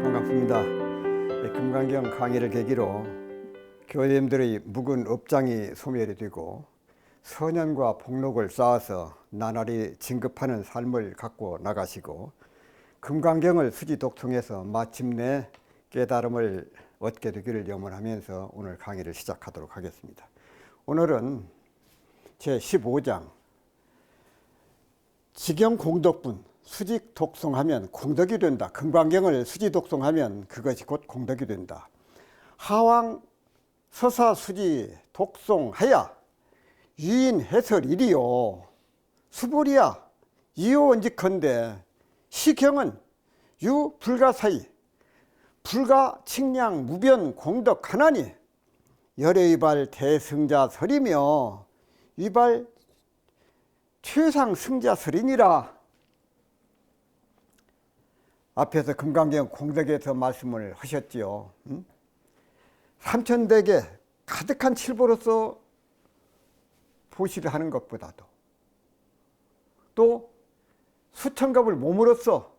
반갑습니다. 금강경 강의를 계기로 교회님들의 묵은 업장이 소멸이 되고 선연과 복록을 쌓아서 나날이 진급하는 삶을 갖고 나가시고 금강경을 수지 독송해서 마침내 깨달음을 얻게 되기를 염원하면서 오늘 강의를 시작하도록 하겠습니다. 오늘은 제15장 직영공덕분 수직 독송하면 공덕이 된다. 금강경을 수지 독송하면 그것이 곧 공덕이 된다. 하왕 서사 수지 독송하야 유인 해설이리요 수보리야 이호언직컨대 시경은 유 불가사의 불가 칭량 무변 공덕 하나니 열애이발 대승자설이며 이발 최상 승자설이니라. 앞에서 금강경 공덕에서 말씀을 하셨지요. 삼천대계 가득한 칠보로서 보시를 하는 것보다도 또 수천급을 몸으로써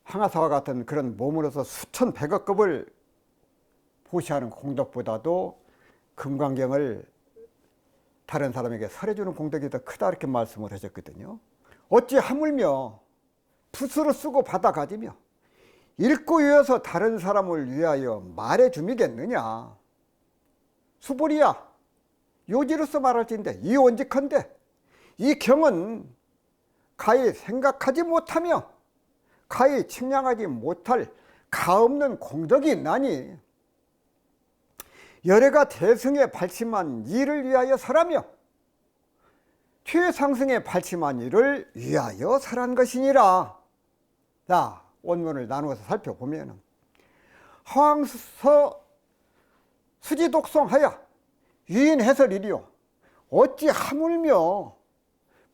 황하사와 같은 그런 몸으로서 수천 백억급을 보시하는 공덕보다도 금강경을 다른 사람에게 설해주는 공덕이 더 크다 이렇게 말씀을 하셨거든요. 어찌 하물며 붓으로 쓰고 받아 가지며 읽고 외워서 다른 사람을 위하여 말해 줌이겠느냐. 수보리야 요지로서 말할진대 이원직한데 이 경은 가히 생각하지 못하며 가히 측량하지 못할 가없는 공덕이 있나니 열애가 대승에 발심한 일을 위하여 설하며 최상승에 발심한 일을 위하여 설한 것이니라. 자, 원문을 나누어서 살펴보면 하왕서 수지 독송하여 유인 해설이리요 어찌 하물며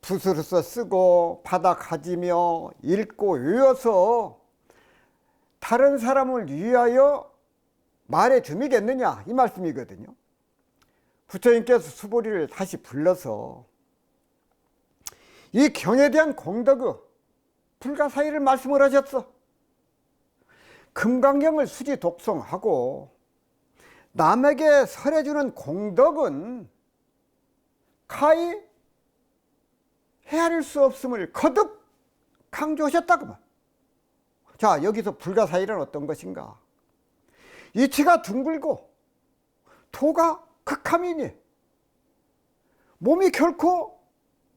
붓으로서 쓰고 받아 가지며 읽고 외워서 다른 사람을 위하여 말해 줌이겠느냐 이 말씀이거든요. 부처님께서 수보리를 다시 불러서 이 경에 대한 공덕의 불가사의를 말씀을 하셨어. 금강경을 수지 독송하고 남에게 설해주는 공덕은 가히 헤아릴 수 없음을 거듭 강조하셨다구만. 자, 여기서 불가사의는 어떤 것인가? 이치가 둥글고 토가 극함이니 몸이 결코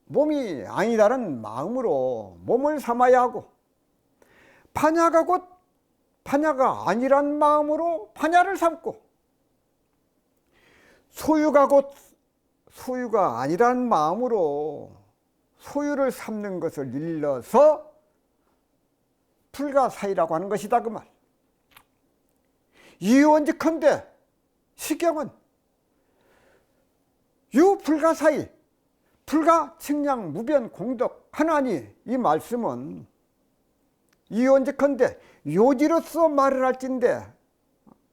몸이 아니다는 마음으로 몸을 삼아야 하고 파냐가 곧 파냐가 아니란 마음으로 파냐를 삼고 소유가 곧 소유가 아니란 마음으로 소유를 삼는 것을 일러서 불가사의라고 하는 것이다 그 말. 이원직컨대 시경은 유불가사의 불가 측량 무변 공덕 하나니 이 말씀은 이원직컨대 요지로서 말을 할진대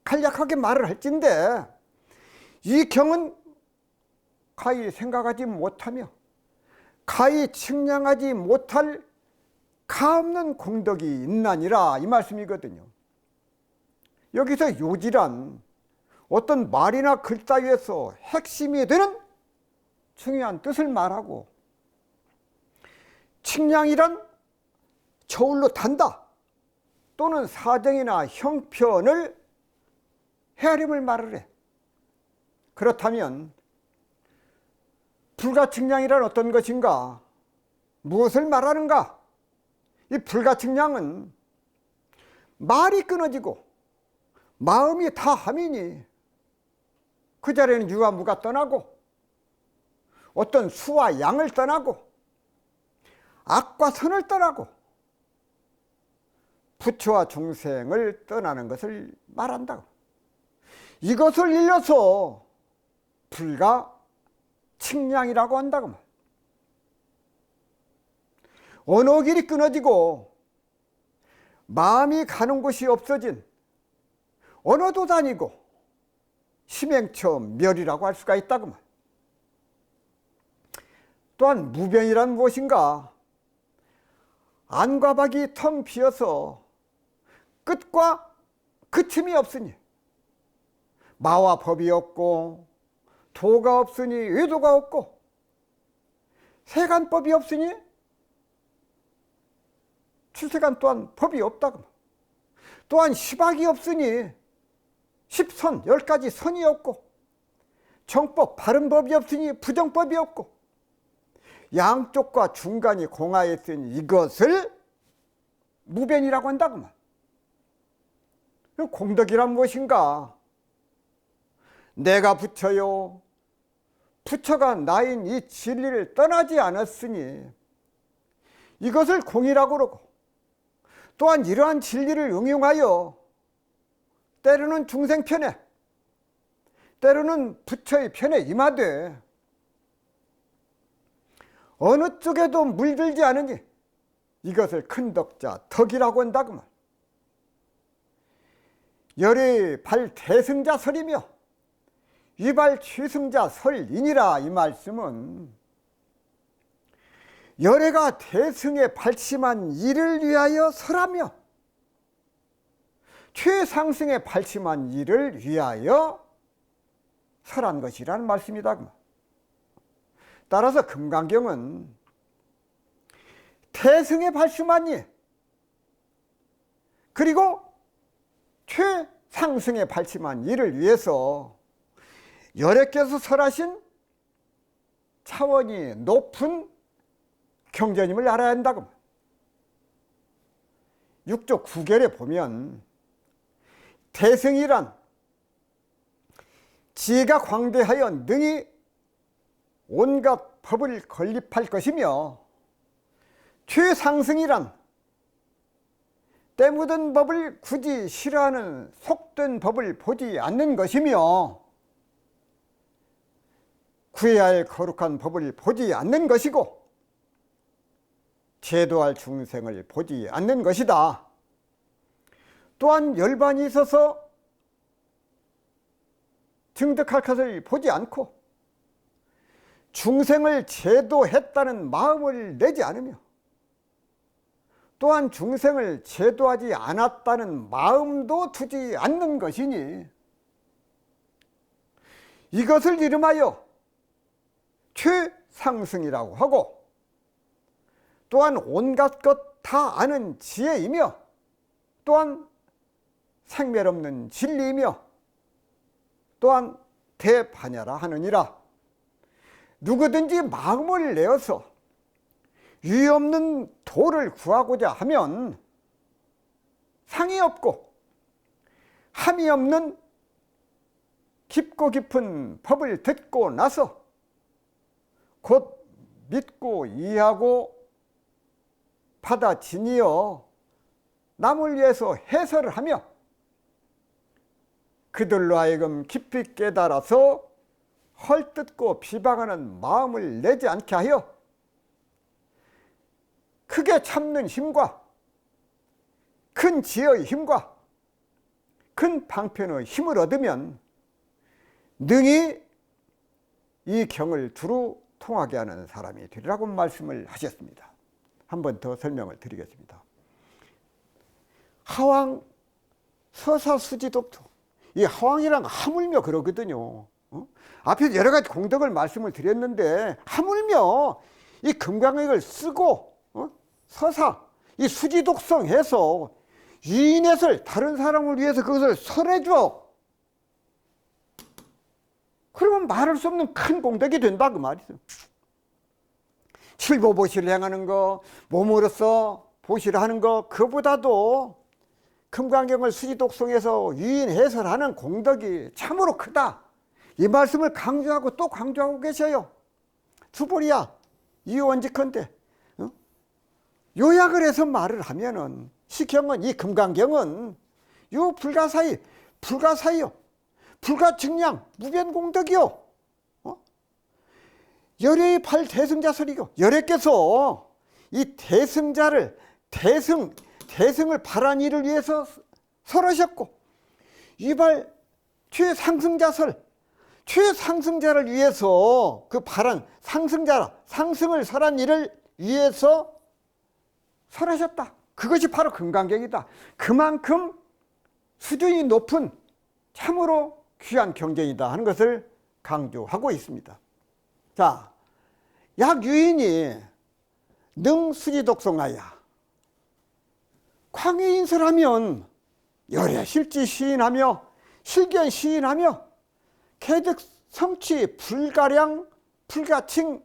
간략하게 말을 할진대 이 경은 가히 생각하지 못하며 가히 측량하지 못할 가없는 공덕이 있나니라 이 말씀이거든요. 여기서 요지란 어떤 말이나 글 따위에서 핵심이 되는 중요한 뜻을 말하고 측량이란 저울로 단다 또는 사정이나 형편을 헤아림을 말을 해. 그렇다면 불가측량이란 어떤 것인가? 무엇을 말하는가? 이 불가측량은 말이 끊어지고 마음이 다함이니 그 자리에는 유와 무가 떠나고 어떤 수와 양을 떠나고 악과 선을 떠나고 부처와 중생을 떠나는 것을 말한다. 이것을 일러서 불가측량이라고 한다고. 언어길이 끊어지고 마음이 가는 곳이 없어진 언어도 다니고 심행처 멸이라고 할 수가 있다고 말. 또한 무변이란 무엇인가? 안과 박이 텅 비어서 끝과 그침이 없으니 마와 법이 없고 도가 없으니 외도가 없고 세간법이 없으니 출세간 또한 법이 없다고. 또한 십악이 없으니 십선 10가지 선이 없고 정법 바른 법이 없으니 부정법이 없고 양쪽과 중간이 공하였으니 이것을 무변이라고 한다고. 공덕이란 무엇인가? 내가 부처요, 부처가 나인 이 진리를 떠나지 않았으니 이것을 공이라고 그러고, 또한 이러한 진리를 응용하여 때로는 중생 편에, 때로는 부처의 편에 임하되 어느 쪽에도 물들지 않으니 이것을 큰 덕자, 덕이라고 한다고 말. 열의 발 대승자설이며 위발 최승자설이니라. 이 말씀은 열애가 대승에 발심한 이를 위하여 설하며 최상승에 발심한 이를 위하여 설한 것이라는 말씀이다. 따라서 금강경은 대승에 발심한 이, 그리고 최상승에 발심한 이를 위해서 열애께서 설하신 차원이 높은 경전임을 알아야 한다고. 육조 구결에 보면 대승이란 지혜가 광대하여 능히 온갖 법을 건립할 것이며, 최상승이란 때 묻은 법을 굳이 싫어하는 속된 법을 보지 않는 것이며, 구해야 할 거룩한 법을 보지 않는 것이고, 제도할 중생을 보지 않는 것이다. 또한 열반이 있어서 증득할 것을 보지 않고 중생을 제도했다는 마음을 내지 않으며, 또한 중생을 제도하지 않았다는 마음도 두지 않는 것이니 이것을 이름하여 최상승이라고 하고, 또한 온갖 것 다 아는 지혜이며, 또한 생멸없는 진리이며, 또한 대반야라 하느니라. 누구든지 마음을 내어서 유의 없는 도를 구하고자 하면 상이 없고 함이 없는 깊고 깊은 법을 듣고 나서 곧 믿고 이해하고 받아지니어 남을 위해서 해설을 하며 그들로 하여금 깊이 깨달아서 헐뜯고 비방하는 마음을 내지 않게 하여 크게 참는 힘과 큰 지혜의 힘과 큰 방편의 힘을 얻으면 능히 이 경을 두루 통하게 하는 사람이 되리라고 말씀을 하셨습니다. 한 번 더 설명을 드리겠습니다. 하왕 서사수지독토, 이 하왕이랑 하물며 그러거든요. 앞에서 여러 가지 공덕을 말씀을 드렸는데, 하물며 이 금강액을 쓰고 서사, 이 수지독성해서 유인해설, 다른 사람을 위해서 그것을 설해줘. 그러면 말할 수 없는 큰 공덕이 된다 그 말이죠. 칠보보시를 행하는 거, 몸으로써 보시를 하는 거, 그보다도 금강경을 수지독성해서 유인 해설하는 공덕이 참으로 크다. 이 말씀을 강조하고 또 강조하고 계셔요. 주보리야, 이원직컨대 요약을 해서 말을 하면은, 시경은, 이 금강경은 요 불가사의요, 불가증량 무변공덕이요, 열애의 발 대승자설이고, 열애께서 이 대승자를 대승을 발한 이를 위해서 설하셨고, 이발 최상승자설, 최상승자를 위해서 그 발한 상승을 설한 이를 위해서 설하셨다. 그것이 바로 금강경이다. 그만큼 수준이 높은 참으로 귀한 경전이다 하는 것을 강조하고 있습니다. 자, 약유인이 능수지독송하여 광해인설하면 열애실지 시인하며 실견 시인하며 개득성취 불가량 불가칭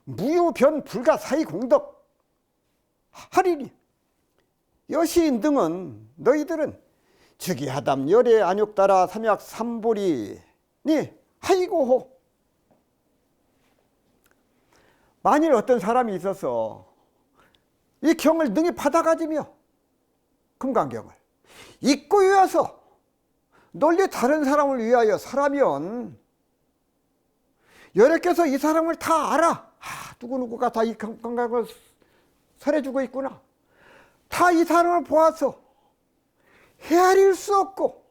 무유변 불가사의 공덕 하리니 여시인 등은 너희들은 즉위하담 열애 안욕따라 삼약 삼보리니 하이고호. 만일 어떤 사람이 있어서 이 경을 능히 받아가지며 금강경을 잊고 이어서 널리 다른 사람을 위하여 설하면 여래께서 이 사람을 다 알아. 누구누구가 다 이 금강경을 설해주고 있구나. 다 이 사람을 보아서 헤아릴 수 없고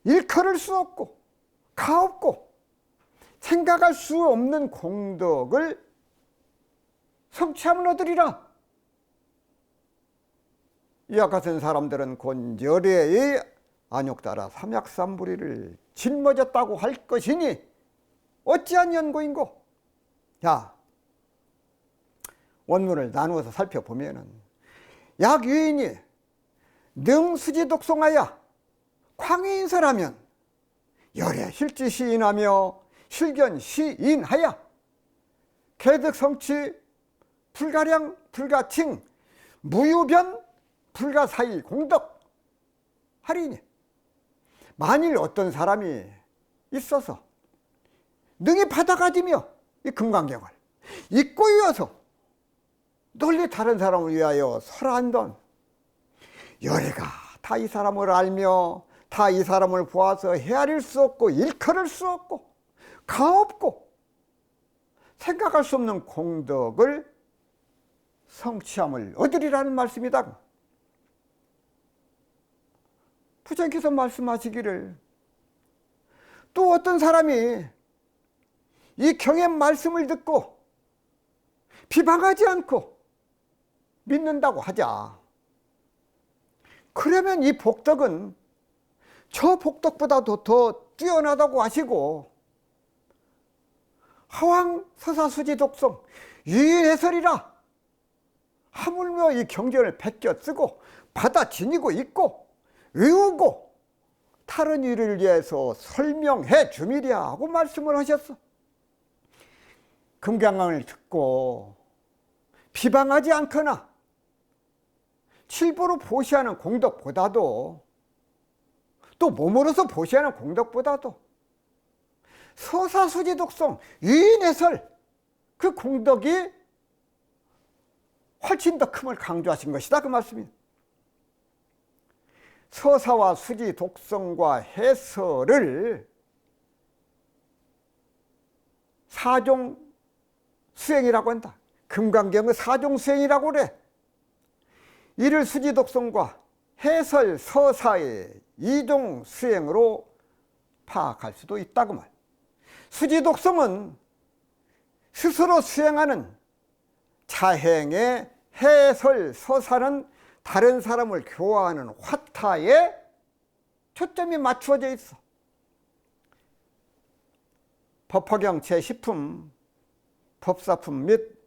일컬을 수 없고 가없고 생각할 수 없는 공덕을 성취함을 얻으리라. 이와 같은 사람들은 곧 열애의 안욕따라 삼약삼부리를 짊어졌다고 할 것이니 어찌한 연고인고. 자, 원문을 나누어서 살펴보면은 약유인이 능수지독송하여 광해인설하면 열애 실지 시인하며 실견 시인하여 개득성취 불가량 불가칭 무유변 불가사의 공덕 하리니. 만일 어떤 사람이 있어서 능히 받아가지며 이 금강경을 잊고 이어서 널리 다른 사람을 위하여 설한던 열애가 다 이 사람을 알며 다 이 사람을 보아서 헤아릴 수 없고 일컬을 수 없고 가없고 생각할 수 없는 공덕을 성취함을 얻으리라는 말씀이다. 부처님께서 말씀하시기를 또 어떤 사람이 이 경의 말씀을 듣고 비방하지 않고 믿는다고 하자. 그러면 이 복덕은 저 복덕보다도 더 뛰어나다고 하시고 하왕서사수지독송 유일해설이라 하물며 이 경전을 베껴 쓰고 받아 지니고 있고 외우고 다른 일을 위해서 설명해 주미랴 하고 말씀을 하셨어. 금강강을 듣고 비방하지 않거나 칠보로 보시하는 공덕보다도 또 몸으로서 보시하는 공덕보다도 서사수지독송 유인해설 그 공덕이 훨씬 더 큼을 강조하신 것이다 그 말씀입니다. 서사와 수지 독성과 해설을 사종 수행이라고 한다. 금강경의 사종 수행이라고 그래. 이를 수지 독성과 해설 서사의 이종 수행으로 파악할 수도 있다 그 말. 수지 독성은 스스로 수행하는 자행의 해설 서사는 다른 사람을 교화하는 화타에 초점이 맞추어져 있어. 법화경 제10품 법사품 및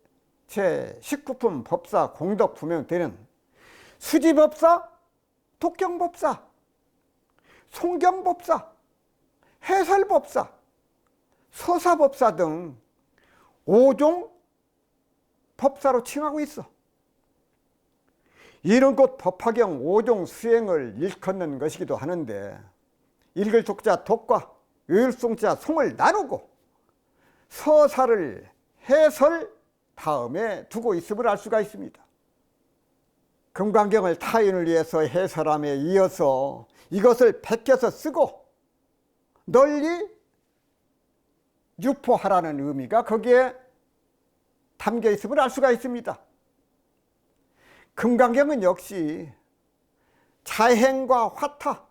제19품 법사 공덕품에 되는 수지법사, 독경법사, 송경법사, 해설법사, 서사법사 등 5종 법사로 칭하고 있어. 이런 곧 법화경 5종 수행을 일컫는 것이기도 하는데 읽을 독자 독과 의율송자 송을 나누고 서사를 해설 다음에 두고 있음을 알 수가 있습니다. 금강경을 타인을 위해서 해설함에 이어서 이것을 베껴서 쓰고 널리 유포하라는 의미가 거기에 담겨 있음을 알 수가 있습니다. 금강경은 역시 자행과 화타,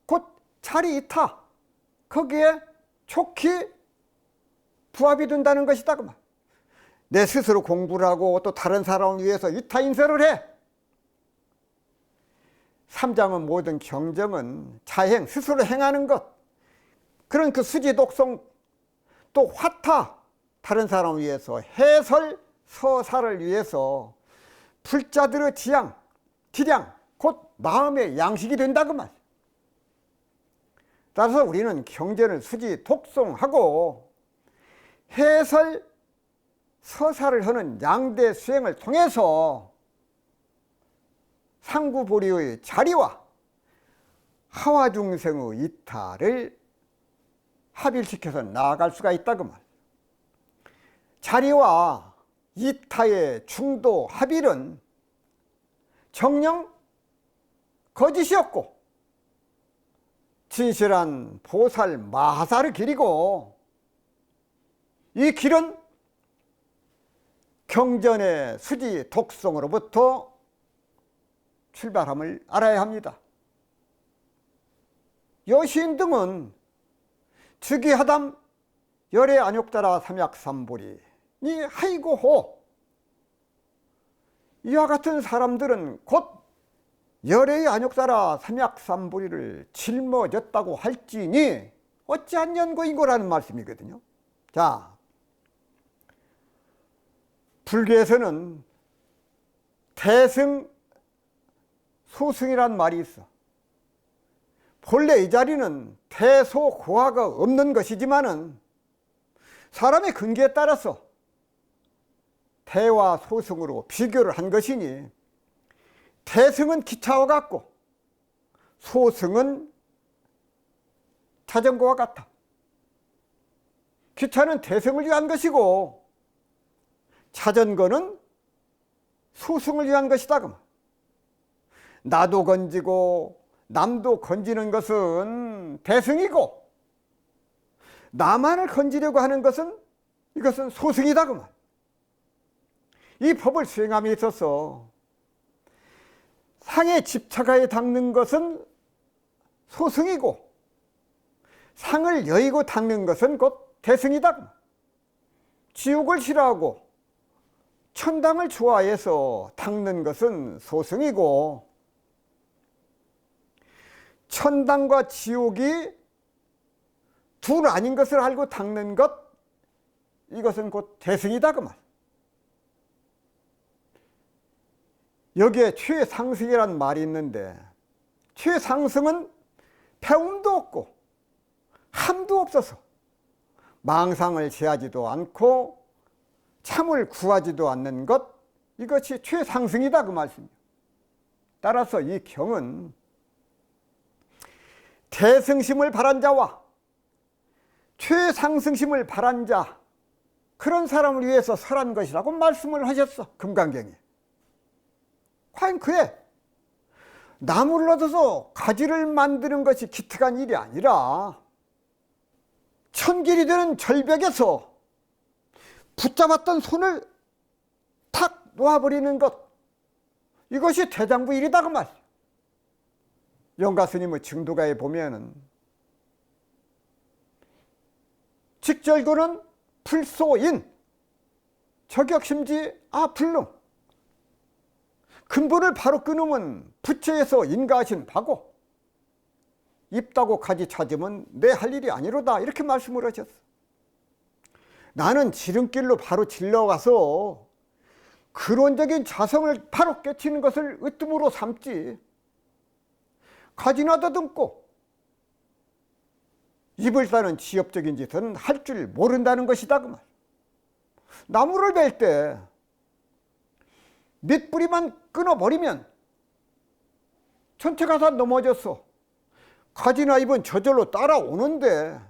곧 자리이타, 거기에 촉히 부합이 된다는 것이다 그 말. 내 스스로 공부를 하고 또 다른 사람을 위해서 이타인설을 해. 삼장은 모든 경정은 자행, 스스로 행하는 것. 그런 그 수지, 독성, 또 화타, 다른 사람을 위해서, 해설, 서사를 위해서 불자들의 지양, 기량, 곧 마음의 양식이 된다 그 말. 따라서 우리는 경전을 수지, 독송하고 해설, 서사를 하는 양대 수행을 통해서 상구보리의 자리와 하와중생의 이타를 합일시켜서 나아갈 수가 있다 그 말. 자리와 이타의 중도 합일은 정녕 거짓이었고 진실한 보살 마하사의 길이고, 이 길은 경전의 수지 독성으로부터 출발함을 알아야 합니다. 여시인 등은 즉위하담 열애 안욕자라 삼약삼보리 니 하이고호, 이와 같은 사람들은 곧 열애의 안욕자라 삼약삼보리를 짊어졌다고 할지니 어찌한 연고인고라는 말씀이거든요. 자, 불교에서는 대승, 소승이란 말이 있어. 본래 이 자리는 대소고하가 없는 것이지만은 사람의 근기에 따라서 대와 소승으로 비교를 한 것이니, 대승은 기차와 같고 소승은 자전거와 같아. 기차는 대승을 위한 것이고 자전거는 소승을 위한 것이다. 그만. 나도 건지고 남도 건지는 것은 대승이고, 나만을 건지려고 하는 것은 이것은 소승이다. 그만. 이 법을 수행함에 있어서 상에 집착하여 닦는 것은 소승이고, 상을 여의고 닦는 것은 곧 대승이다. 지옥을 싫어하고 천당을 좋아해서 닦는 것은 소승이고, 천당과 지옥이 둘 아닌 것을 알고 닦는 것, 이것은 곧 대승이다 그 말. 여기에 최상승이란 말이 있는데, 최상승은 배움도 없고 함도 없어서 망상을 제하지도 않고 참을 구하지도 않는 것, 이것이 최상승이다 그 말씀이에요. 따라서 이 경은 대승심을 바란 자와 최상승심을 바란 자, 그런 사람을 위해서 설한 것이라고 말씀을 하셨어, 금강경에. 과연 그래 나무를 얻어서 가지를 만드는 것이 기특한 일이 아니라 천길이 되는 절벽에서 붙잡았던 손을 탁 놓아버리는 것, 이것이 대장부 일이다 그 말. 영가스님의 증도가에 보면은 직절구는 불소인, 저격심지 불능, 근본을 바로 끊으면 부처에서 인가하신 바고 입다고 가지 찾으면 내 할 일이 아니로다, 이렇게 말씀을 하셨어. 나는 지름길로 바로 질러가서 근원적인 자성을 바로 깨치는 것을 으뜸으로 삼지, 가지나 더듬고 입을 따는 지엽적인 짓은 할 줄 모른다는 것이다 그 말. 나무를 벨 때 밑뿌리만 끊어버리면 전체가 다 넘어져서 가지나 잎은 저절로 따라오는데,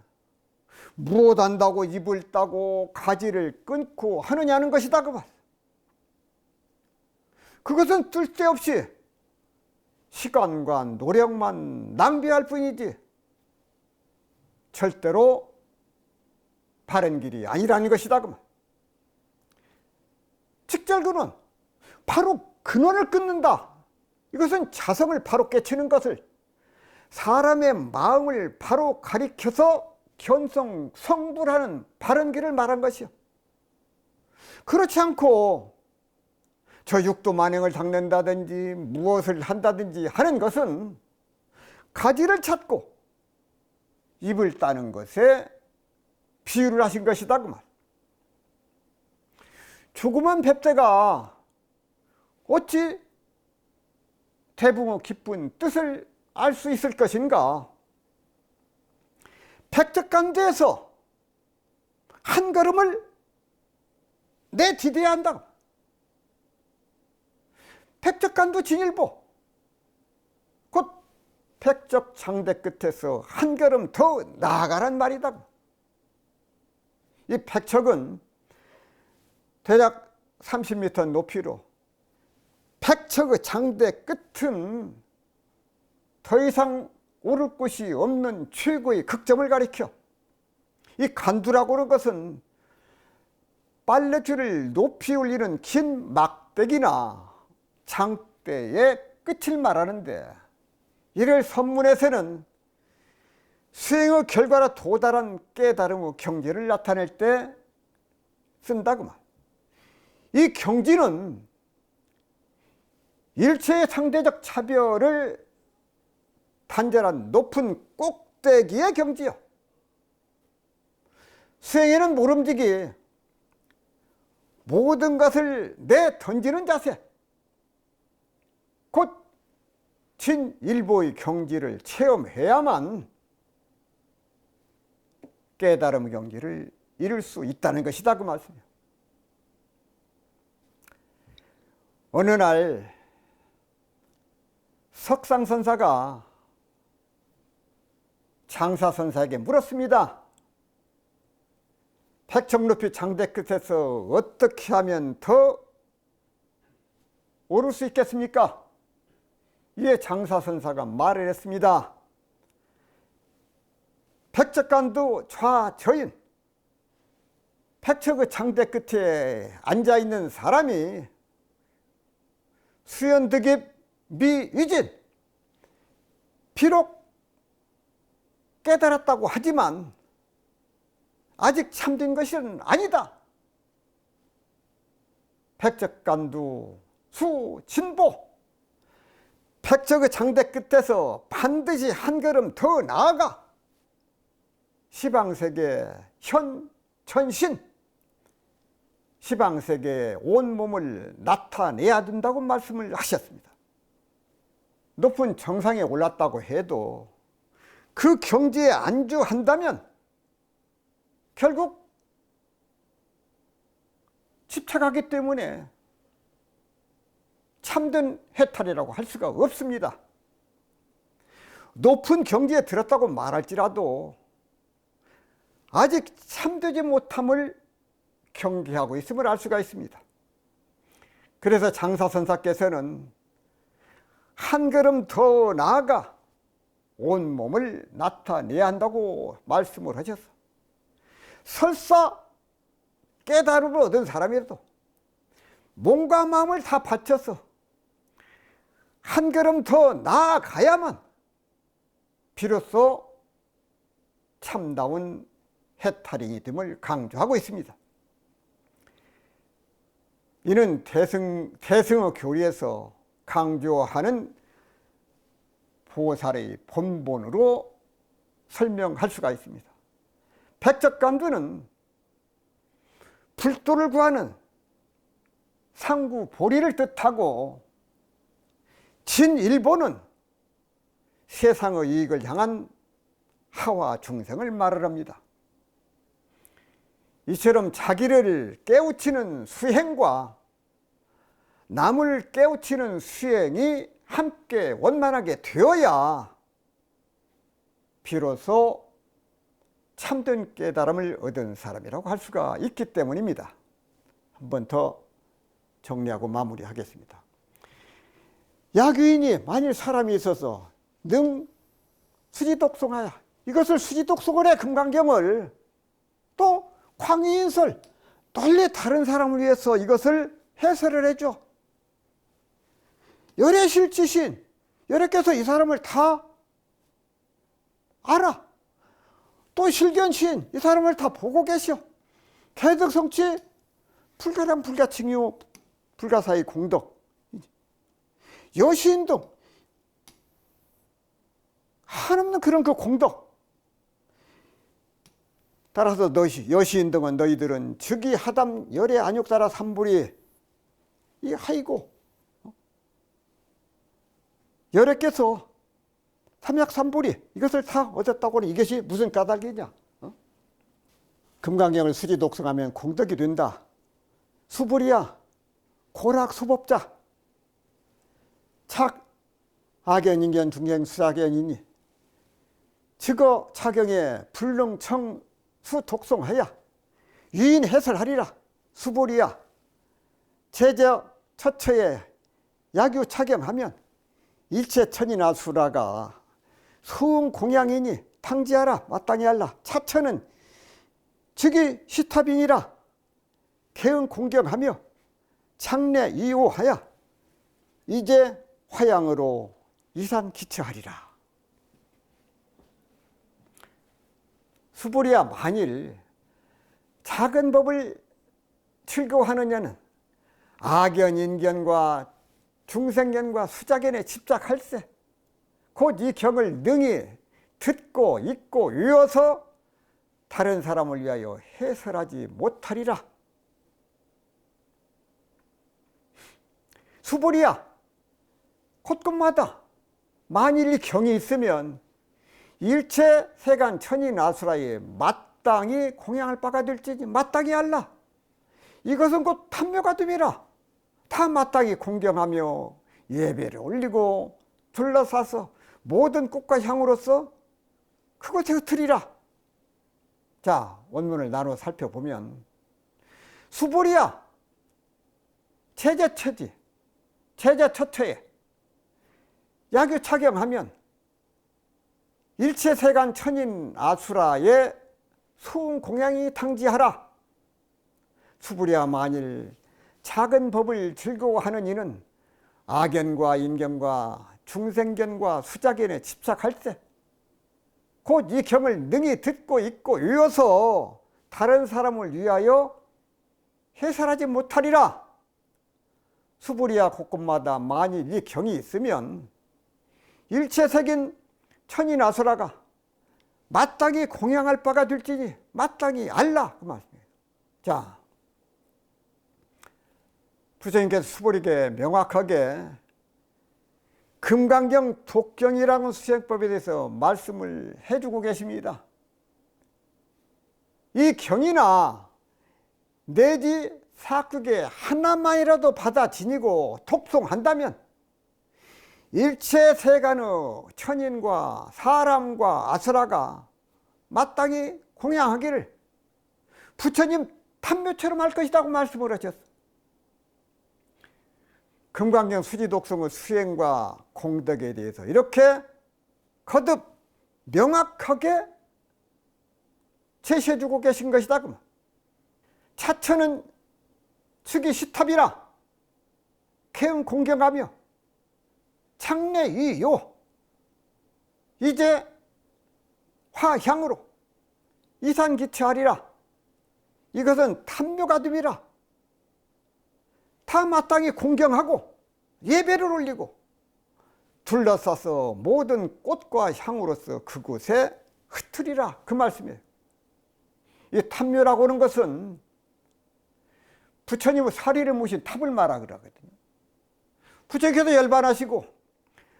무엇한다고 잎을 따고 가지를 끊고 하느냐는 것이다 그 말. 그것은 쓸데없이 시간과 노력만 낭비할 뿐이지 절대로 바른 길이 아니라는 것이다 그 말. 직절구는 바로 근원을 끊는다. 이것은 자성을 바로 깨치는 것을, 사람의 마음을 바로 가리켜서 견성, 성불하는 바른 길을 말한 것이요. 그렇지 않고 저 육도만행을 닦는다든지 무엇을 한다든지 하는 것은 가지를 찾고 잎을 따는 것에 비유를 하신 것이다 그 말. 조그만 뱁새가 어찌 대붕어 깊은 뜻을 알 수 있을 것인가? 백척간두에서 한 걸음을 내디뎌야 한다. 백척간두 진일보, 곧 백척장대 끝에서 한 걸음 더 나아가란 말이다. 이 백척은 대략 30m 높이로, 백척의 장대 끝은 더 이상 오를 곳이 없는 최고의 극점을 가리켜, 이 간두라고 하는 것은 빨래줄을 높이 올리는 긴 막대기나 장대의 끝을 말하는데, 이를 선문에서는 수행의 결과로 도달한 깨달음의 경지를 나타낼 때 쓴다고 말. 이 경지는 일체의 상대적 차별을 단절한 높은 꼭대기의 경지요. 수행에는 모름지기 모든 것을 내던지는 자세, 곧 진일보의 경지를 체험해야만 깨달음의 경지를 이룰 수 있다는 것이다 그 말씀이에요. 어느 날 석상선사가 장사선사에게 물었습니다. 백척높이 장대 끝에서 어떻게 하면 더 오를 수 있겠습니까? 이에 장사선사가 말을 했습니다. 백척간두 좌저인, 백척의 장대 끝에 앉아있는 사람이 수연득입 미위진, 비록 깨달았다고 하지만 아직 참된 것은 아니다. 백척간두 수진보, 백척의 장대 끝에서 반드시 한 걸음 더 나아가 시방세계 현천신, 시방세계에 온몸을 나타내야 된다고 말씀을 하셨습니다. 높은 정상에 올랐다고 해도 그 경지에 안주한다면 결국 집착하기 때문에 참된 해탈이라고 할 수가 없습니다. 높은 경지에 들었다고 말할지라도 아직 참되지 못함을 경계하고 있음을 알 수가 있습니다. 그래서 장사선사께서는 한 걸음 더 나아가 온몸을 나타내야 한다고 말씀을 하셨어. 설사 깨달음을 얻은 사람이라도 몸과 마음을 다 바쳐서 한 걸음 더 나아가야만 비로소 참다운 해탈이 됨을 강조하고 있습니다. 이는 대승의 교리에서 강조하는 보살의 본본으로 설명할 수가 있습니다. 백척간두는 불도를 구하는 상구보리를 뜻하고, 진일보는 세상의 이익을 향한 하와 중생을 말을 합니다. 이처럼 자기를 깨우치는 수행과 남을 깨우치는 수행이 함께 원만하게 되어야 비로소 참된 깨달음을 얻은 사람이라고 할 수가 있기 때문입니다. 한 번 더 정리하고 마무리하겠습니다. 야귀인이 만일 사람이 있어서 능 수지독송하야, 이것을 수지독송을의 금강경을 또 광의인설 널리 다른 사람을 위해서 이것을 해설을 해줘. 열애실지신, 열애께서 이 사람을 다 알아. 또 실견신, 이 사람을 다 보고 계셔. 개덕성취 불가량 불가칭이요 불가사의 공덕, 여시인등 한없는 그런 그 공덕. 따라서 여시인등은 너희들은 즉위 하담 열애 안욕사라 삼불이 이 하이고 열애께서 삼약삼불이 이것을 다 얻었다고 하니 이것이 무슨 까닭이냐? 금강경을 수지 독성하면 공덕이 된다. 수불이야 고락 수법자 착 악연 인견 중경 수작연이니 즉어 차경에 불능청 수 독성하여 유인 해설하리라. 수불이야 제적 처처에 약유 차경하면 일체 천이나 수라가 수응 공양이니 탕지하라 마땅히 할라. 차처는 즉위 시탑이니라. 개응 공경하며 창내 이호하여 이제 화양으로 이산 기처하리라. 수불이야 만일 작은 법을 즐거워하느냐는 악연 인견과 중생견과 수작견에 집착할세 곧 이 경을 능히 듣고 읽고 외워서 다른 사람을 위하여 해설하지 못하리라. 수불이야 곳곳마다 만일 이 경이 있으면 일체 세간 천이 나수라에 마땅히 공양할 바가 될지니 마땅히 알라. 이것은 곧 탐묘가 됨이라. 다 마땅히 공경하며 예배를 올리고 둘러싸서 모든 꽃과 향으로서 그것에 흩으리라. 자, 원문을 나눠 살펴보면 수불이야 제제처지 제제처처에 약유 차경하면 일체 세간 천인 아수라의 수응 공양이 탕지하라. 수불이야 만일 작은 법을 즐거워하는 이는 악연과 인견과 중생견과 수작견에 집착할세 곧 이 경을 능히 듣고 읽고 외워서 다른 사람을 위하여 해설하지 못하리라. 수불이야 곳곳마다 만일 이 경이 있으면 일체색인 천인아수라가 마땅히 공양할 바가 될지니 마땅히 알라 그 말씀이에요. 자, 부처님께서 수불에게 명확하게 금강경 독경이라는 수행법에 대해서 말씀을 해주고 계십니다. 이 경이나 내지 사극에 하나만이라도 받아 지니고 독송한다면 일체 세간의 천인과 사람과 아수라가 마땅히 공양하기를 부처님 탐묘처럼 할 것이라고 말씀을 하셨어. 금강경 수지독성의 수행과 공덕에 대해서 이렇게 거듭 명확하게 제시해주고 계신 것이다. 차처는 즉위 시탑이라 개응 공경하며 창내 이요 이제 화향으로 이산기처하리라. 이것은 탐묘가 됨이라. 다 마땅히 공경하고 예배를 올리고 둘러싸서 모든 꽃과 향으로서 그곳에 흩으리라 그 말씀이에요. 이 탐묘라고 하는 것은 부처님의 사리를 모신 탑을 말하 그러거든요. 부처님께서 열반하시고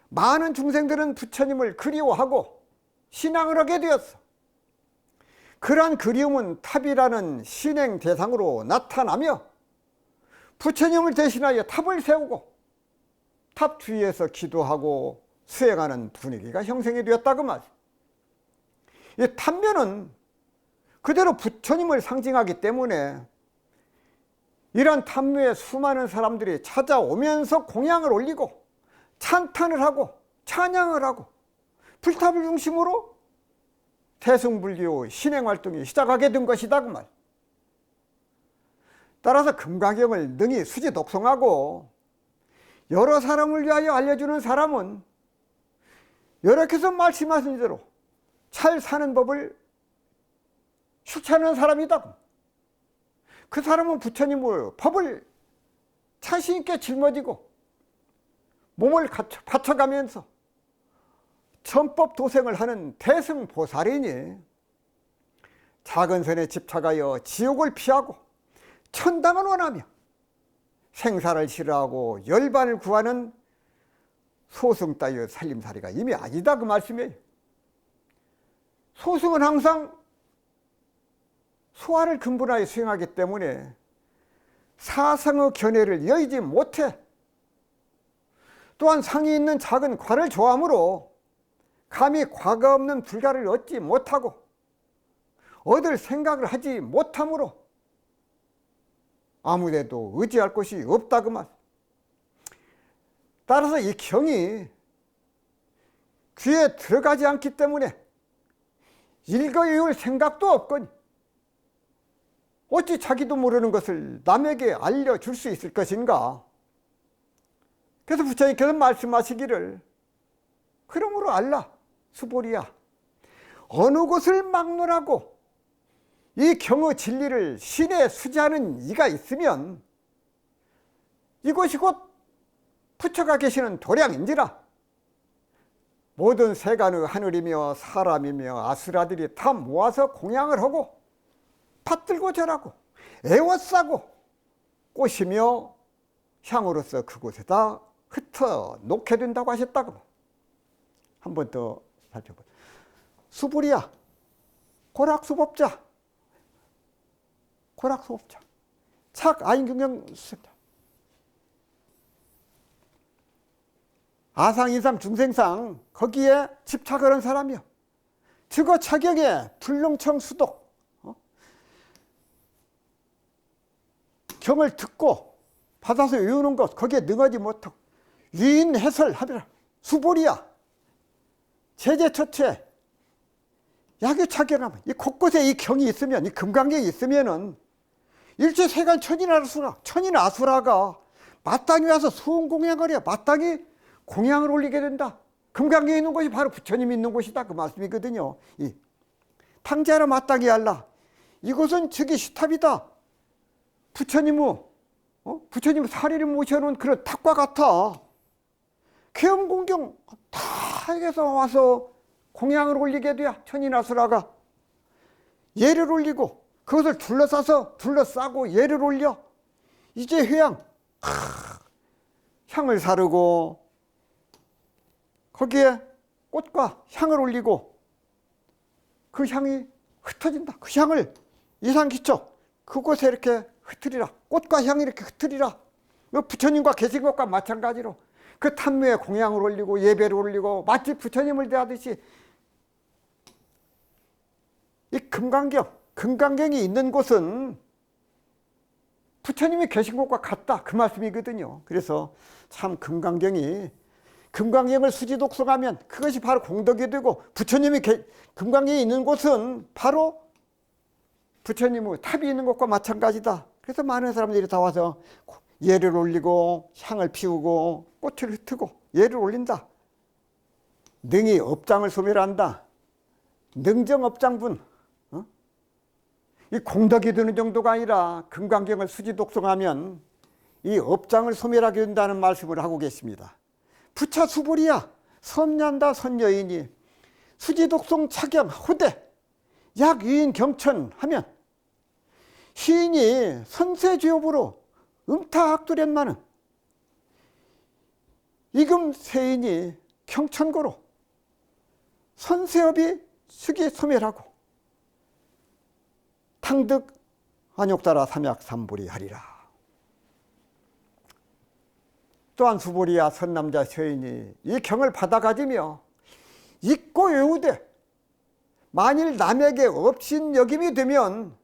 많은 중생들은 부처님을 그리워하고 신앙을 하게 되었어. 그러한 그리움은 탑이라는 신행 대상으로 나타나며 부처님을 대신하여 탑을 세우고 탑 주위에서 기도하고 수행하는 분위기가 형성이 되었다고 말이에요. 이 탐묘는 그대로 부처님을 상징하기 때문에 이런 탐묘에 수많은 사람들이 찾아오면서 공양을 올리고 찬탄을 하고 찬양을 하고 불탑을 중심으로 태승불교 신행활동이 시작하게 된 것이다 그 말. 따라서 금강경을 능히 수지 독송하고 여러 사람을 위하여 알려주는 사람은 여러께서 말씀하신 대로 잘 사는 법을 실천하는 사람이다. 그 사람은 부처님의 법을 자신 있게 짊어지고 몸을 바쳐가면서 전법 도생을 하는 대승보살이니 작은 선에 집착하여 지옥을 피하고 천당을 원하며 생사를 싫어하고 열반을 구하는 소승 따위의 살림살이가 이미 아니다 그 말씀이에요. 소승은 항상 소화를 근본하여 수행하기 때문에 사상의 견해를 여의지 못해 또한 상이 있는 작은 과를 좋아하므로 감히 과가 없는 불가를 얻지 못하고 얻을 생각을 하지 못하므로 아무데도 의지할 곳이 없다 그 말. 따라서 이 경이 귀에 들어가지 않기 때문에 읽어외울 생각도 없거니 어찌 자기도 모르는 것을 남에게 알려줄 수 있을 것인가. 그래서 부처님께서 말씀하시기를 그러므로 알라 수보리야, 어느 곳을 막론하고 이 경의 진리를 신에 수지하는 이가 있으면 이곳이 곧 부처가 계시는 도량인지라. 모든 세간의 하늘이며 사람이며 아수라들이 다 모아서 공양을 하고 받들고 절하고 애워싸고 꽃이며 향으로서 그곳에다 흩어 놓게 된다고 하셨다고. 한 번 더 살펴보세요. 수불이야, 고락수법자, 고락수법자, 착아인경영 수행자, 아상, 인상, 중생상 거기에 집착을 한 사람이요. 즉어 차경에 불능청 수독, 경을 듣고 받아서 외우는 것 거기에 능하지 못하고 유인 해설하리라. 수보리야, 제재처체, 약유차경하면 이 곳곳에 이 경이 있으면, 이 금강경이 있으면은 일체 세간 천인 아수라가 마땅히 와서 수홍공양을 해요. 마땅히 공양을 올리게 된다. 금강경에 있는 곳이 바로 부처님이 있는 곳이다 그 말씀이거든요. 이 탕제하라 마땅히 알라. 이곳은 즉이 시탑이다. 부처님 사리를 모셔놓은 그런 탑과 같아. 계엄공경 다 여기서 와서 공양을 올리게 돼야 천인아수라가 예를 올리고 그것을 둘러싸고 예를 올려 이제 회양 향을 사르고 거기에 꽃과 향을 올리고 그 향이 흩어진다. 그 향을 이상기초 그곳에 이렇게 흩으리라. 꽃과 향이 이렇게 흩으리라. 부처님과 계신 것과 마찬가지로 그 탐묘에 공양을 올리고 예배를 올리고 마치 부처님을 대하듯이 이 금강경이 있는 곳은 부처님이 계신 곳과 같다 그 말씀이거든요. 그래서 참 금강경을 수지독성하면 그것이 바로 공덕이 되고 부처님이 금강경에 있는 곳은 바로 부처님의 탑이 있는 것과 마찬가지다. 그래서 많은 사람들이 다 와서 예를 올리고 향을 피우고 꽃을 흩고 예를 올린다. 능히 업장을 소멸한다. 능정업장분. 이 공덕이 드는 정도가 아니라 금강경을 수지독성하면 이 업장을 소멸하게 된다는 말씀을 하고 계십니다. 부처 수불이야, 섬난다 선여인이 수지독성 차경 호대 약유인 경천하면 시인이 선세주업으로 음타학두련만은 이금세인이 경천고로 선세업이 수기 소멸하고 탕득 안욕따라 삼약삼불이 하리라. 또한 수불이야 선남자 서인이 이 경을 받아가지며 읽고 외우되 만일 남에게 업신여김이 되면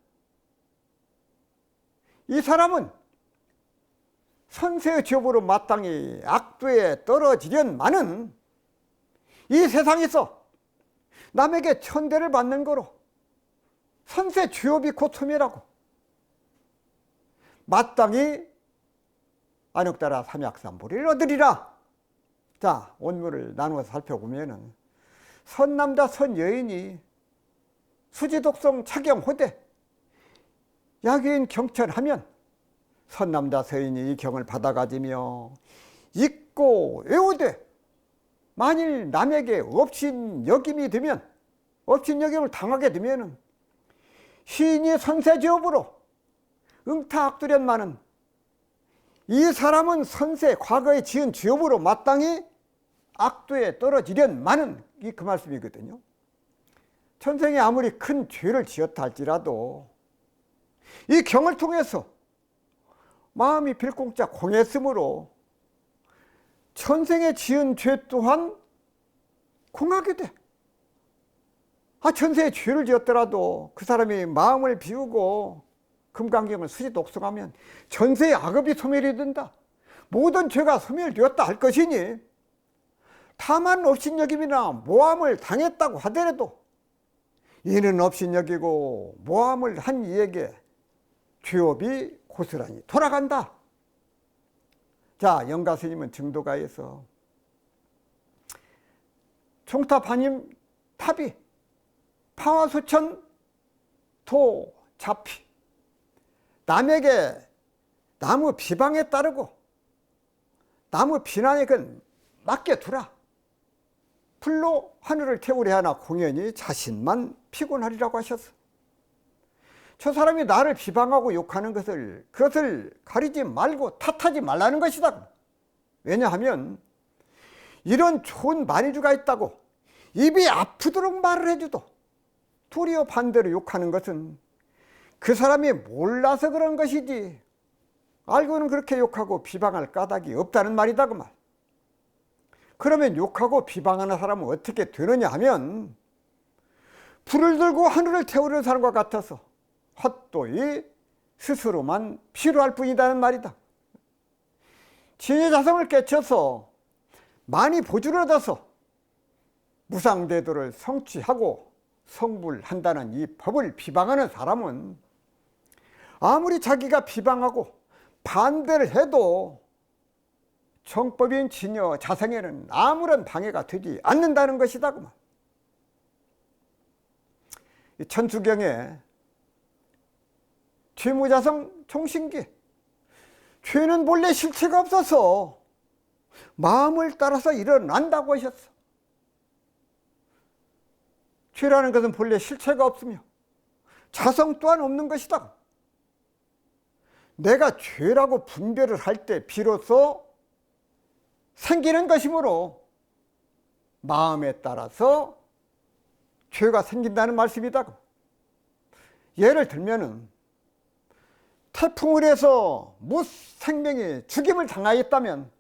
이 사람은 선세의 지업으로 마땅히 악도에 떨어지련마는 이 세상에서 남에게 천대를 받는 거로 선세 주업이 곧 소멸하고 마땅히 안욕따라 삼약삼불을 얻으리라. 자, 원문을 나누어서 살펴보면은 선남자 선여인이 수지독성 차경호대 약유인 경천하면 선남자 서인이 이 경을 받아가지며 읽고 외우되 만일 남에게 업신여김이 되면, 업신여김을 당하게 되면 시인이 선세죄업으로 응타악두련마는, 이 사람은 선세 과거에 지은 죄업으로 마땅히 악도에 떨어지련마는, 이 그 말씀이거든요. 천생에 아무리 큰 죄를 지었다 할지라도 이 경을 통해서 마음이 빌공짜 공했으므로 천생에 지은 죄 또한 공하게 돼. 천생에 죄를 지었더라도 그 사람이 마음을 비우고 금강경을 수지 독송하면 전세의 악업이 소멸이 된다. 모든 죄가 소멸되었다 할 것이니, 다만 업신여김이나 모함을 당했다고 하더라도 이는 업신여기고 모함을 한 이에게 죄업이 고스란히 돌아간다. 자, 영가스님은 증도가에서 총탑 한임 탑이 파와수천 도 잡히, 남에게 나무 비방에 따르고 나무 비난에 맡겨두라. 불로 하늘을 태우려 하나 공연히 자신만 피곤하리라고 하셨어. 저 사람이 나를 비방하고 욕하는 그것을 가리지 말고 탓하지 말라는 것이다. 왜냐하면 이런 좋은 만유주가 있다고 입이 아프도록 말을 해줘도 도리어 반대로 욕하는 것은 그 사람이 몰라서 그런 것이지 알고는 그렇게 욕하고 비방할 까닭이 없다는 말이다 그 말. 그러면 욕하고 비방하는 사람은 어떻게 되느냐 하면 불을 들고 하늘을 태우는 사람과 같아서 헛되이 스스로만 피로할 뿐이라는 말이다. 진의 자성을 깨쳐서 많이 보주를 얻어서 무상대도를 성취하고 성불한다는 이 법을 비방하는 사람은 아무리 자기가 비방하고 반대를 해도 정법인 진여 자성에는 아무런 방해가 되지 않는다는 것이다. 천수경에 죄무자성 총신기, 죄는 본래 실체가 없어서 마음을 따라서 일어난다고 하셨어. 죄라는 것은 본래 실체가 없으며 자성 또한 없는 것이다. 내가 죄라고 분별을 할 때 비로소 생기는 것이므로 마음에 따라서 죄가 생긴다는 말씀이다. 예를 들면은 태풍을 해서 무생명이 죽임을 당하였다면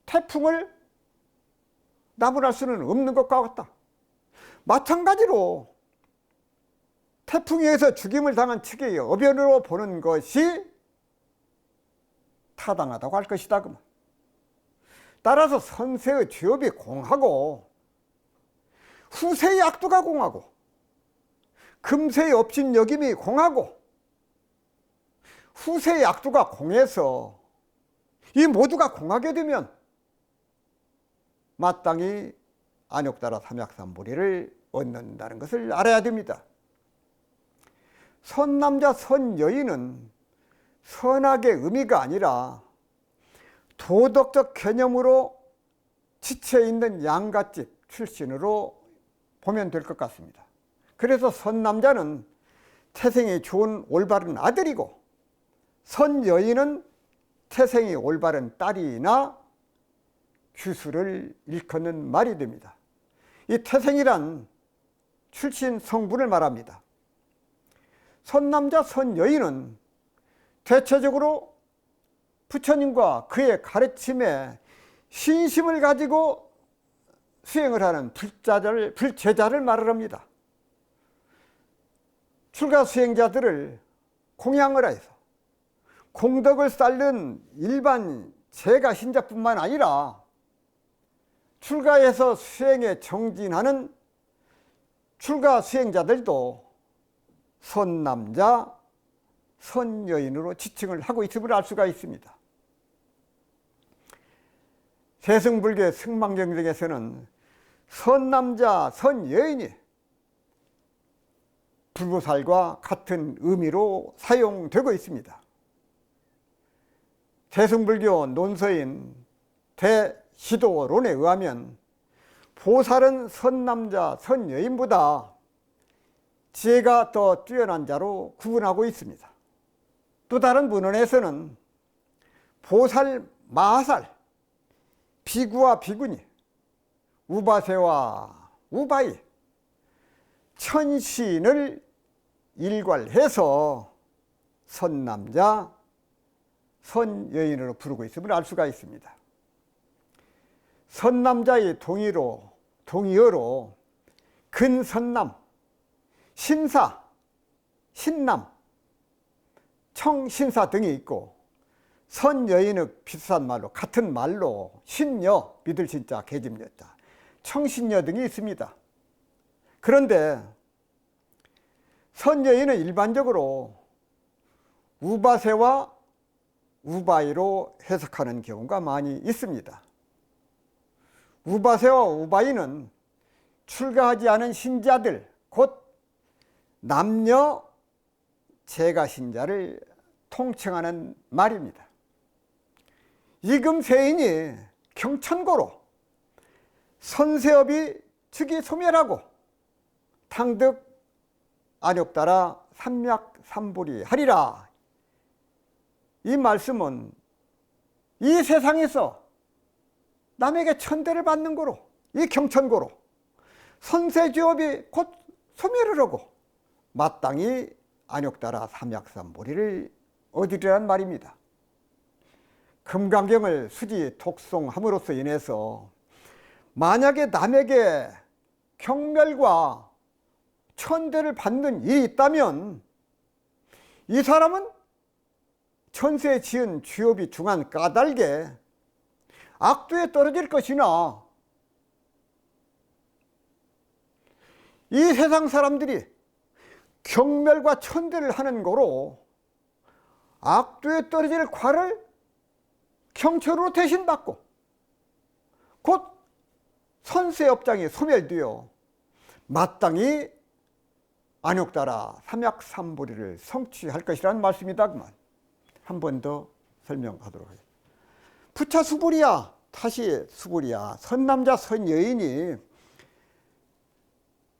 태풍을 나무랄 수는 없는 것과 같다. 마찬가지로 태풍에 의해서 죽임을 당한 측의 어변으로 보는 것이 타당하다고 할 것이다. 따라서 선세의 죄업이 공하고 후세의 악도가 공하고 금세의 업신여김이 공하고 후세의 악도가 공해서 이 모두가 공하게 되면 마땅히 안욕따라 삼약삼보리를 얻는다는 것을 알아야 됩니다. 선남자 선여인은 선악의 의미가 아니라 도덕적 개념으로 지체있는 양갓집 출신으로 보면 될 것 같습니다. 그래서 선남자는 태생이 좋은 올바른 아들이고 선여인은 태생이 올바른 딸이나 규수를 일컫는 말이 됩니다. 이 태생이란 출신 성분을 말합니다. 선남자 선여인은 대체적으로 부처님과 그의 가르침에 신심을 가지고 수행을 하는 불제자를 말을 합니다. 출가 수행자들을 공양을 해서 공덕을 쌓는 일반 제가 신자뿐만 아니라 출가해서 수행에 정진하는 출가 수행자들도 선남자, 선여인으로 지칭을 하고 있음을 알 수가 있습니다. 세승불교 승망경 등에서는 선남자, 선여인이 불보살과 같은 의미로 사용되고 있습니다. 대승불교 논서인 대시도론에 의하면 보살은 선남자, 선여인보다 지혜가 더 뛰어난 자로 구분하고 있습니다. 또 다른 문헌에서는 보살, 마살, 비구와 비구니, 우바세와 우바이, 천신을 일괄해서 선남자, 선여인으로 부르고 있음을 알 수가 있습니다. 선남자의 동의어로 근선남, 신사, 신남, 청신사 등이 있고, 선여인의 비슷한 말로, 같은 말로 신여, 믿을 신자, 계집여자, 청신여 등이 있습니다. 그런데 선여인은 일반적으로 우바세와 우바이로 해석하는 경우가 많이 있습니다. 우바세와 우바이는 출가하지 않은 신자들, 곧 남녀 재가 신자를 통칭하는 말입니다. 이금세인이 경천고로 선세업이 즉위 소멸하고 탕득 안욕따라 삼약삼불이 하리라. 이 말씀은 이 세상에서 남에게 천대를 받는 거로, 이 경천고로 선세지업이 곧 소멸을 하고 마땅히 안욕따라 삼약삼불이를 얻으리란 말입니다. 금강경을 수지 독송함으로써 인해서 만약에 남에게 경멸과 천대를 받는 일이 있다면 이 사람은 천세에 지은 죄업이 중한 까닭에 악도에 떨어질 것이나, 이 세상 사람들이 경멸과 천대를 하는 거로 악도에 떨어질 과를 경천으로 대신 받고 곧 선세업장이 소멸되어 마땅히 안욕따라 삼약삼불이를 성취할 것이라는 말씀이다. 그만 한 번 더 설명하도록 하겠습니다. 부차 수불이야, 타시 수불이야, 선남자 선여인이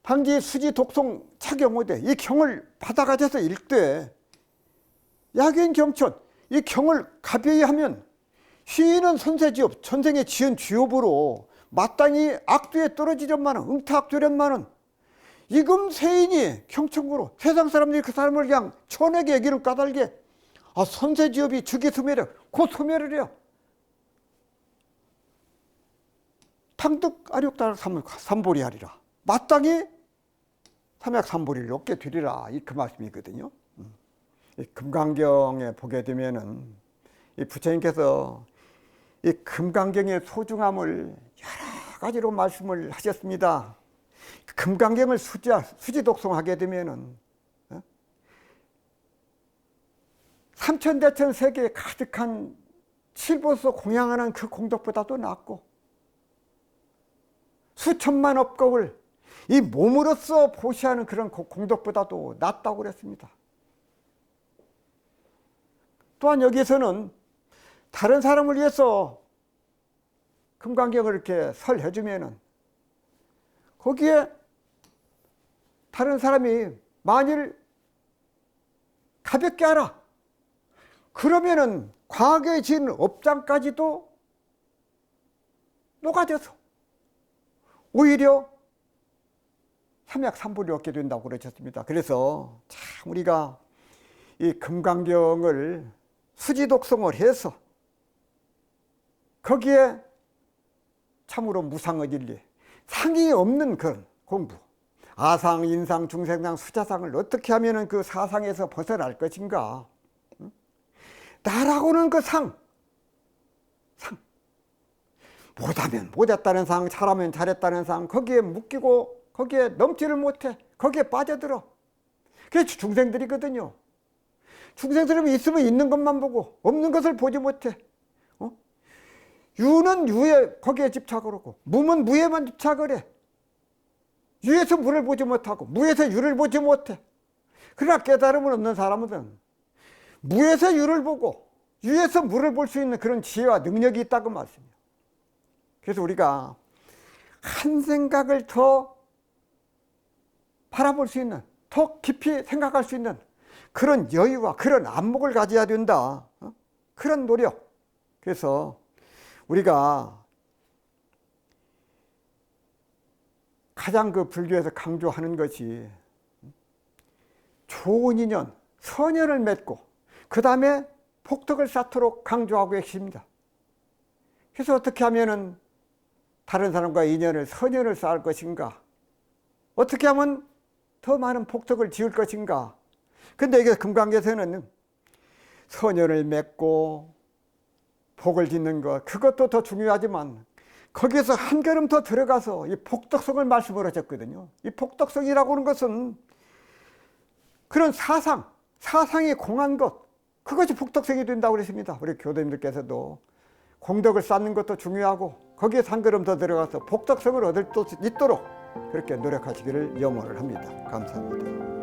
방지 수지 독송 차경호대 이 경을 받아가져서 읽되 약인 경천 이 경을 가벼이 하면 시인은 선세지업 전생에 지은 지업으로 마땅히 악도에 떨어지련마는 응타악되련마는 이금세인이 경천고로 세상 사람들이 그 사람을 그냥 천에게 얘기를 까닭에 선세지업이 즉위 소멸해 곧 소멸을 해요. 탕득 안욕따라 삼불이 하리라. 마땅히 삼약삼불이를 얻게 되리라. 그 말씀이거든요. 이 금강경에 보게 되면은 이 부처님께서 이 금강경의 소중함을 여러 가지로 말씀을 하셨습니다. 금강경을 수지 독송하게 되면은 삼천대천 세계에 가득한 칠보서 공양하는 그 공덕보다도 낫고 수천만 업곡을 이 몸으로써 보시하는 그런 공덕보다도 낫다고 그랬습니다. 또한 여기에서는 다른 사람을 위해서 금강경을 이렇게 설해 주면은 거기에 다른 사람이 만일 가볍게 하라 그러면은 과거에 지은 업장까지도 녹아져서 오히려 삼약삼불이 얻게 된다고 그러셨습니다. 그래서 참 우리가 이 금강경을 수지독송을 해서 거기에 참으로 무상의 진리, 상이 없는 그런 공부, 아상, 인상, 중생상, 수자상을 어떻게 하면 그 사상에서 벗어날 것인가, 나라고는 그 상, 못하면 못했다는 상, 잘하면 잘했다는 상, 거기에 묶이고 거기에 넘지를 못해, 거기에 빠져들어. 그게 중생들이거든요. 중생들은 있으면 있는 것만 보고 없는 것을 보지 못해. 유는 유에 거기에 집착을 하고 무는 무에만 집착을 해. 유에서 무를 보지 못하고 무에서 유를 보지 못해. 그러나 깨달음은 없는 사람은 무에서 유를 보고 위에서 물을 볼 수 있는 그런 지혜와 능력이 있다고 말씀이에요. 그래서 우리가 한 생각을 더 바라볼 수 있는, 더 깊이 생각할 수 있는 그런 여유와 그런 안목을 가져야 된다. 그런 노력. 그래서 우리가 가장 그 불교에서 강조하는 것이 좋은 인연, 선연을 맺고 그 다음에 복덕을 쌓도록 강조하고 계십니다. 그래서 어떻게 하면은 다른 사람과 인연을, 선연을 쌓을 것인가? 어떻게 하면 더 많은 복덕을 지을 것인가? 근데 이게 금강계에서는 선연을 맺고 복을 짓는 것, 그것도 더 중요하지만 거기에서 한 걸음 더 들어가서 이 복덕성을 말씀을 하셨거든요. 이 복덕성이라고 하는 것은 그런 사상이 공한 것, 그것이 복덕성이 된다고 그랬습니다. 우리 교도님들께서도 공덕을 쌓는 것도 중요하고 거기에서 한 걸음 더 들어가서 복덕성을 얻을 수 있도록 그렇게 노력하시기를 염원을 합니다. 감사합니다.